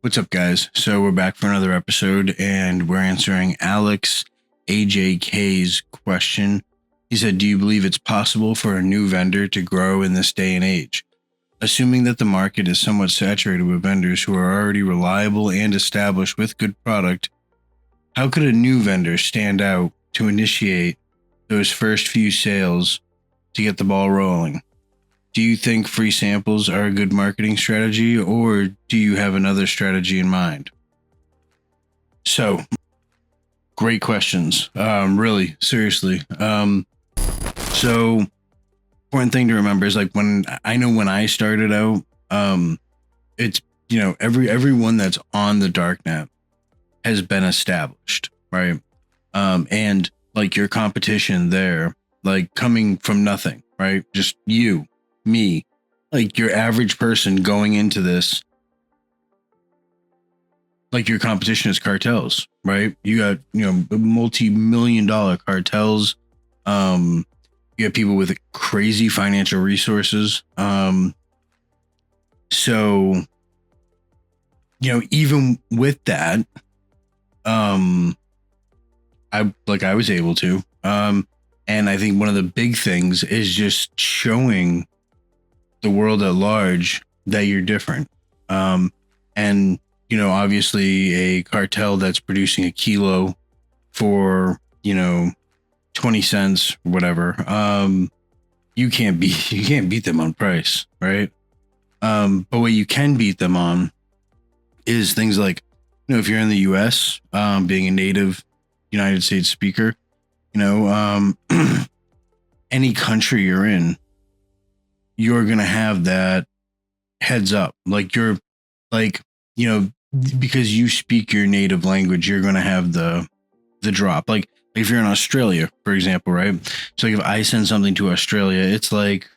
What's up, guys? So we're back for another episode, and we're answering Alex AJK's question. He said, do you believe it's possible for a new vendor to grow in this day and age? Assuming that the market is somewhat saturated with vendors who are already reliable and established with good product, how could a new vendor stand out to initiate those first few sales to get the ball rolling? Do you think free samples are a good marketing strategy, or do you have another strategy in mind? So, great questions. Really, seriously. So important thing to remember is like when I started out, it's everyone that's on the darknet has been established, right? And like your competition there, like coming from nothing, right? Just you. Me, like your average person going into this, like your competition is cartels, right? You got, multi-million-dollar cartels. You have people with crazy financial resources. So, even with that, I was able to, and I think one of the big things is just showing the world at large that you're different. And, obviously a cartel that's producing a kilo for, 20 cents, whatever. You can't beat them on price. Right. But what you can beat them on is things like, if you're in the US, being a native United States speaker, any country you're in, you're going to have that heads up. Like because you speak your native language, you're going to have the drop. Like if you're in Australia, for example, right? So if I send something to Australia, it's like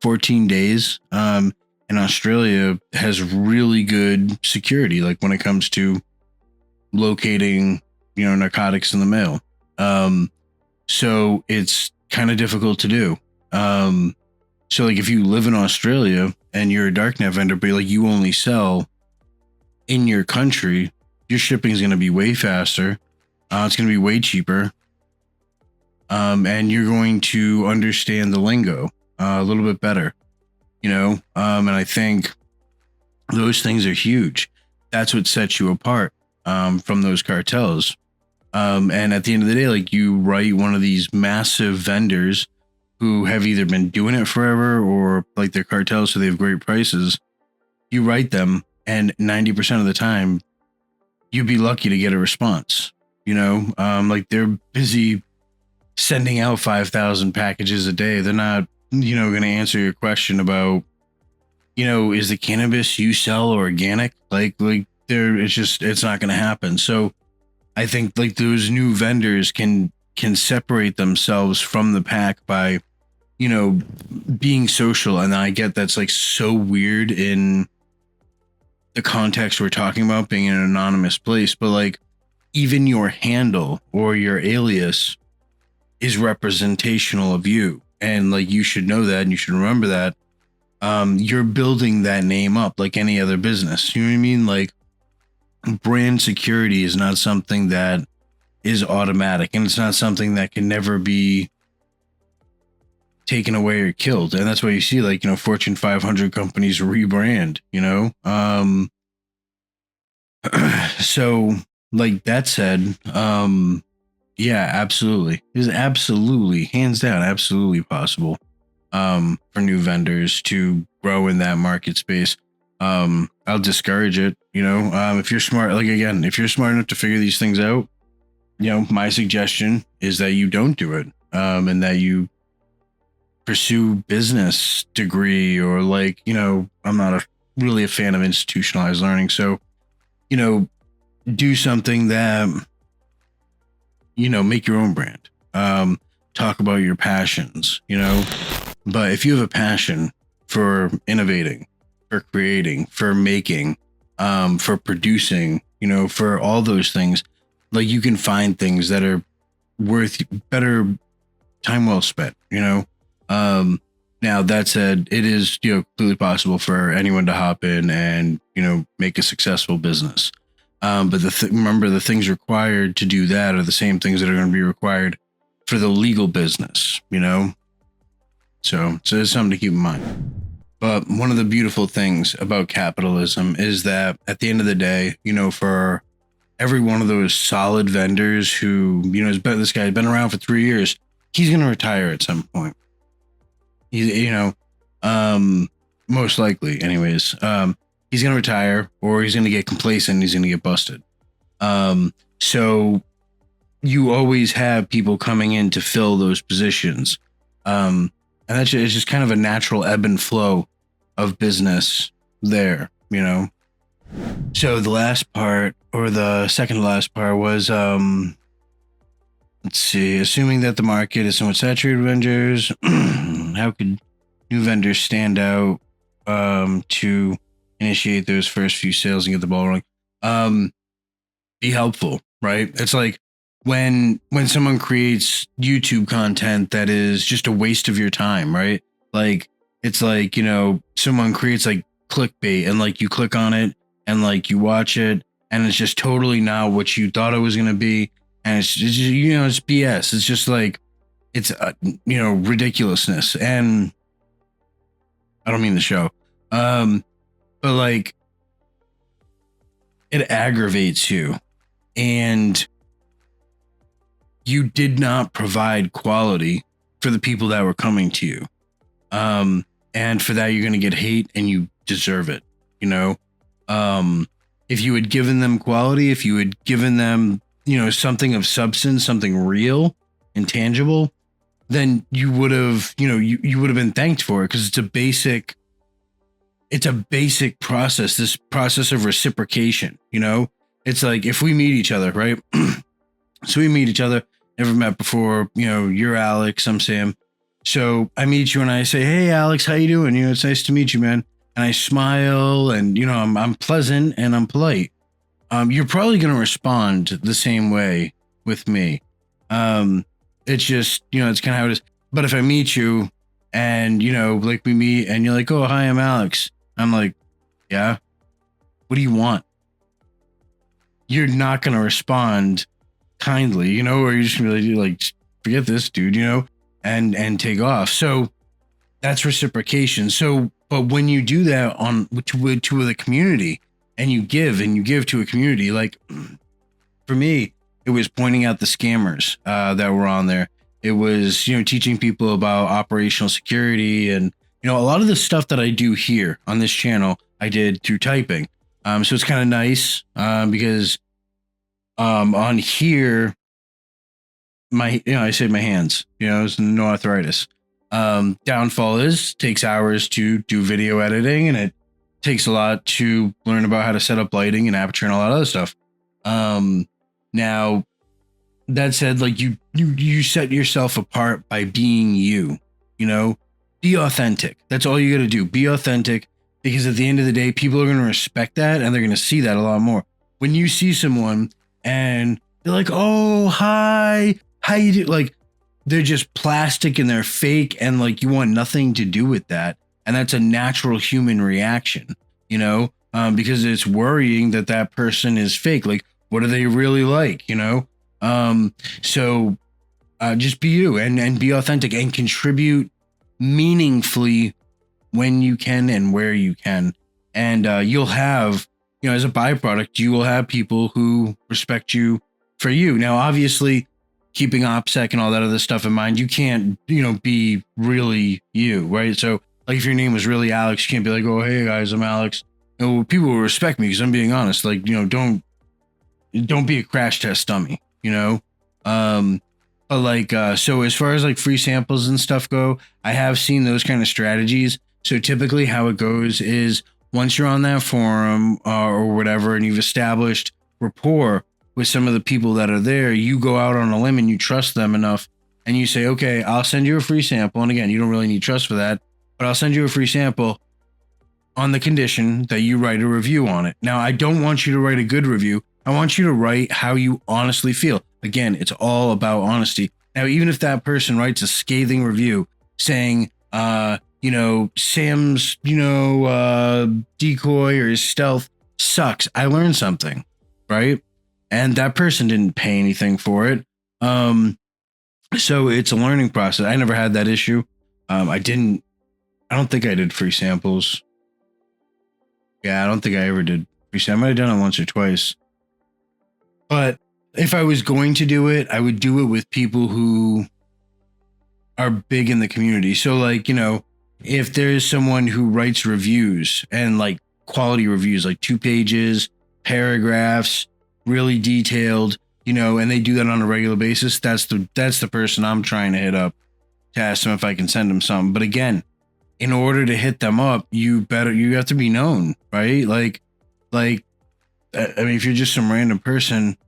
14 days. And Australia has really good security, like when it comes to locating, narcotics in the mail. So it's kind of difficult to do. So like if you live in Australia and you're a darknet vendor, but like you only sell in your country, your shipping is going to be way faster. It's going to be way cheaper. And you're going to understand the lingo a little bit better, and I think those things are huge. That's what sets you apart from those cartels. And at the end of the day, like you write one of these massive vendors who have either been doing it forever or like they're cartels, so they have great prices. You write them, and 90% of the time, you'd be lucky to get a response. Like they're busy sending out 5,000 packages a day. They're not, going to answer your question about, is the cannabis you sell organic? It's not going to happen. So I think like those new vendors can separate themselves from the pack by, being social. And I get that's like so weird in the context we're talking about, being in an anonymous place, but like even your handle or your alias is representational of you. And like, you should know that and you should remember that. You're building that name up like any other business. You know what I mean? Like brand security is not something that is automatic, and it's not something that can never be taken away or killed. And that's why you see like, Fortune 500 companies rebrand, so like that said, yeah, absolutely. It is absolutely, hands down, absolutely possible for new vendors to grow in that market space. I'll discourage it, if you're smart, like again, if you're smart enough to figure these things out, my suggestion is that you don't do it, and that you pursue business degree, or like, I'm not really a fan of institutionalized learning. So, do something that, make your own brand, talk about your passions, but if you have a passion for innovating, for creating, for making, for producing, for all those things, like you can find things that are worth better time well spent, Now that said, it is, completely possible for anyone to hop in and, make a successful business. But remember, the things required to do that are the same things that are going to be required for the legal business, So it's something to keep in mind. But one of the beautiful things about capitalism is that at the end of the day, for every one of those solid vendors who, this guy's been around for 3 years, he's going to retire at some point. Most likely anyways. He's going to retire, or he's going to get complacent and he's going to get busted. So you always have people coming in to fill those positions. And it's just kind of a natural ebb and flow of business there, So the last part, or the second to last part, was, let's see, assuming that the market is somewhat saturated with vendors, how could new vendors stand out to initiate those first few sales and get the ball rolling? Be helpful, right? It's like when someone creates YouTube content that is just a waste of your time, right? Like, it's like, someone creates like clickbait and like you click on it and like you watch it and it's just totally not what you thought it was going to be. And it's just, it's BS. It's just like, it's, ridiculousness. And I don't mean the show. But like, it aggravates you, and you did not provide quality for the people that were coming to you. And for that, you're going to get hate, and you deserve it. If you had given them quality, if you had given them, something of substance, something real and tangible, then you would have, you would have been thanked for it, because it's a basic process, this process of reciprocation. It's like, if we meet each other, right? So we meet each other, never met before, you're Alex, I'm Sam. So I meet you and I say, hey, Alex, how you doing? It's nice to meet you, man. And I smile and, I'm pleasant and I'm polite. You're probably going to respond the same way with me. It's just, it's kind of how it is. But if I meet you and, like we meet and you're like, oh, hi, I'm Alex. I'm like, yeah, what do you want? You're not going to respond kindly, or you're just going to be like, forget this, dude, and take off. So that's reciprocation. So, but when you do that to the community, and you give to a community, like for me, it was pointing out the scammers that were on there. It was, teaching people about operational security, and, a lot of the stuff that I do here on this channel, I did through typing. So it's kind of nice because on here, I saved my hands, it's no arthritis. Downfall takes hours to do video editing, and it takes a lot to learn about how to set up lighting and aperture and all that other stuff. Now that said, like you set yourself apart by being you, be authentic. That's all you got to do. Be authentic, because at the end of the day, people are going to respect that, and they're going to see that a lot more. When you see someone and they're like, oh, hi, how you do? Like, they're just plastic and they're fake, and like, you want nothing to do with that. And that's a natural human reaction, because it's worrying that that person is fake. Like, what are they really like, So just be you and be authentic and contribute meaningfully when you can and where you can. And you'll have, as a byproduct, you will have people who respect you for you. Now, obviously, keeping OPSEC and all that other stuff in mind, you can't, be really you, right? So, like, if your name was really Alex, you can't be like, oh, hey guys, I'm Alex. People will respect me because I'm being honest. Like, don't be a crash test dummy, But like, so as far as like free samples and stuff go, I have seen those kind of strategies. So typically how it goes is, once you're on that forum or whatever, and you've established rapport with some of the people that are there, you go out on a limb and you trust them enough, and you say, okay, I'll send you a free sample. And again, you don't really need trust for that, but I'll send you a free sample on the condition that you write a review on it. Now, I don't want you to write a good review. I want you to write how you honestly feel. Again, it's all about honesty. Now, even if that person writes a scathing review saying, Sam's, decoy or his stealth sucks. I learned something, right? And that person didn't pay anything for it. So it's a learning process. I never had that issue. I don't think I did free samples. Yeah, I don't think I ever did free samples. I might have done it once or twice. But if I was going to do it, I would do it with people who are big in the community. So like, if there's someone who writes reviews and like quality reviews, like 2 pages, paragraphs, really detailed, and they do that on a regular basis, that's the person I'm trying to hit up to ask them if I can send them something. But again, in order to hit them up, you have to be known, right? Like, I mean, if you're just some random person,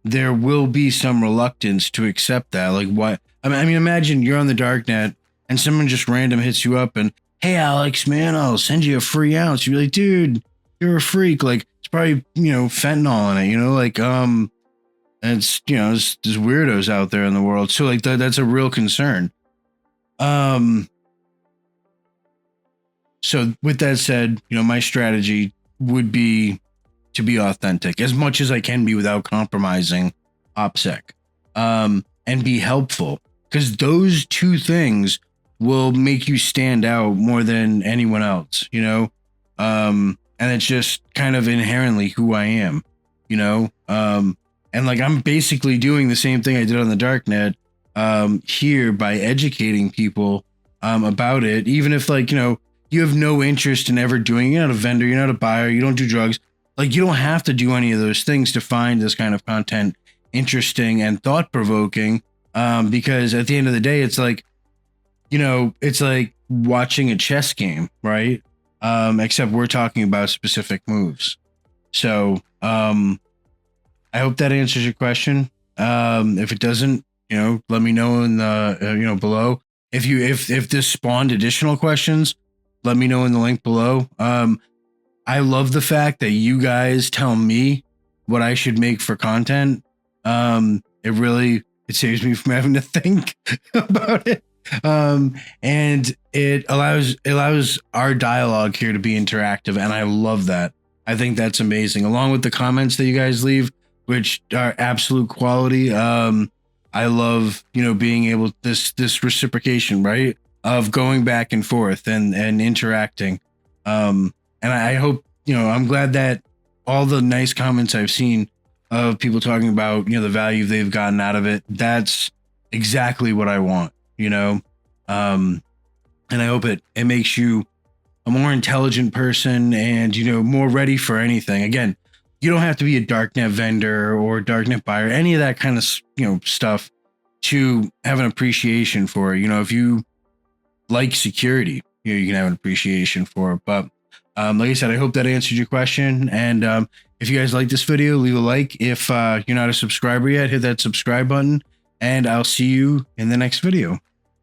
there will be some reluctance to accept that. Like, what? I mean, imagine you're on the darknet and someone just random hits you up and, hey, Alex, man, I'll send you a free ounce. You're like, dude, you're a freak. Like, it's probably, fentanyl in it, like, and it's, there's weirdos out there in the world. So like that's a real concern. So with that said, my strategy would be to be authentic as much as I can be without compromising OPSEC, and be helpful, because those 2 things will make you stand out more than anyone else, and it's just kind of inherently who I am, and like I'm basically doing the same thing I did on the darknet here by educating people about it, even if like, you have no interest in ever doing it. You're not a vendor, you're not a buyer, you don't do drugs. Like, you don't have to do any of those things to find this kind of content interesting and thought-provoking, because at the end of the day, it's like, it's like watching a chess game, right? Except we're talking about specific moves. So I hope that answers your question. If it doesn't, let me know in the below. If this spawned additional questions, let me know in the link below. I love the fact that you guys tell me what I should make for content. It saves me from having to think about it. And it allows our dialogue here to be interactive, and I love that. I think that's amazing, along with the comments that you guys leave, which are absolute quality. I love, being able this reciprocation, right, of going back and forth and interacting. And I hope, I'm glad that all the nice comments I've seen of people talking about, the value they've gotten out of it, that's exactly what I want, and I hope it makes you a more intelligent person and, more ready for anything. Again, you don't have to be a darknet vendor or darknet buyer, any of that kind of, stuff to have an appreciation for it. If you like security, you can have an appreciation for it. But like I said, I hope that answered your question. And if you guys like this video, leave a like. If you're not a subscriber yet, hit that subscribe button, and I'll see you in the next video.